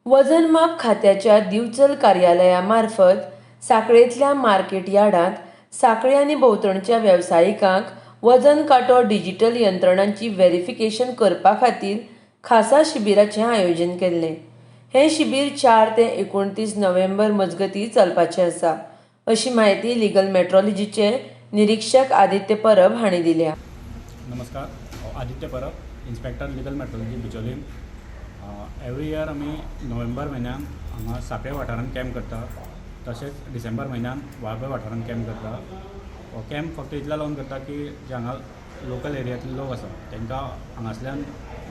वजनमाप खात्याच्या दिवचल कार्यालयामार्फत सांखळेंतल्या मार्केट यार्डांत सांखळे आनी भोंवतणच्या वेवसायिकांक वजन कांटो डिजिटल यंत्रणांची व्हेरिफिकेशन करपा खातीर खासा शिबिराचें आयोजन केल्लें। हें शिबीर 4 ते 29 नोव्हेंबर मजगतीं चलपाचें आसा, अशी माहिती लीगल मेट्रोलॉजीचे निरीक्षक आदित्य परब हांणी दिल्या। नमस्कार, हांव Aditya Parab, inspector legal metrology Bicholim. Every year आमी नोव्हेंबर म्हयन्यान हांगा सांखळे वाठारांत कॅम्प करता, तशेंच डिसेंबर म्हयन्यान वाळपय वाठारांत कॅम्प करता। हो कॅम्प फक्त इतल्या लागून करता की जे हांगा लोकल एरियांतले लोक आसा तांकां हांगासल्यान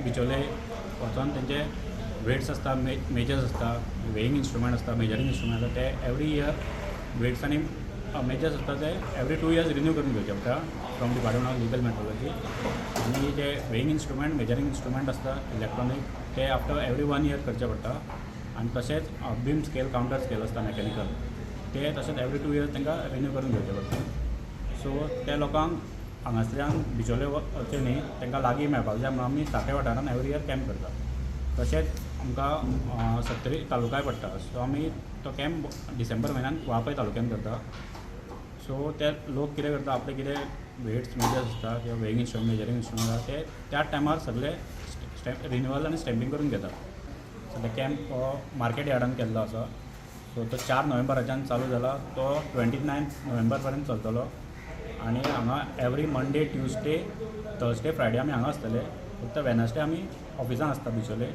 बिचोले वचोन तेंचे वेट्स आसता, मेजर्स आसता, वेईंग इंस्ट्रुमेंट आसता, मेजरींग इंस्ट्रुमेंट आसता, ते एवरी इयर वेट्स आनी मेजर्स आसता ते एवरी 2 इयर्स रिन्यू करून घेवचे पडटा from department of legal metrology. आनी जे वेईंग इंस्ट्रुमेंट, मेजरींग इंस्ट्रुमेंट आसता इलेक्ट्रॉनीक, ते आफ्टर एवरी 1 इयर करचे पडटा। आनी तशेंच बीम स्केल, कावंटर स्केल आसता मॅकॅनिकल, ते तशेंच एवरी 2 इयर्स तांकां रिन्यू करून घेवचे पडटा। सो त्या लोकांक हांगासल्यान बिचोले वचचें न्ही, तांकां लागीं मेळपाक जाय म्हणून आमी सांखळे वाठारांत एवरी इयर कॅम्प करता। तशेंच आमकां 70 तालुकाय पडटा, सो आमी तो कॅम्प डिसेंबर म्हयन्यान वाळपय तालुक्यान करता। सो ते लोक कितें करता, आपले कितें वेट्स मेजर्स आसता किंवा वेईंग इंस्ट्रुमेंट, मेजरींग इंस्ट्रुमेंट आसा ते त्या टायमार सगळे रिन्युअल आनी स्टॅम्पिंग करून घेता। सो ते कॅम्प हो मार्केट यार्डान केल्लो आसा। सो तो 4 नोव्हेंबराच्यान चालू जाला, तो 29 नोव्हेंबर पर्यंत चलतलो। आनी हांगा every Monday, Tuesday, Thursday, Friday आमी हांगा आसतले। फक्त वेनसडे आमी ऑफिसान आसता बिचोले।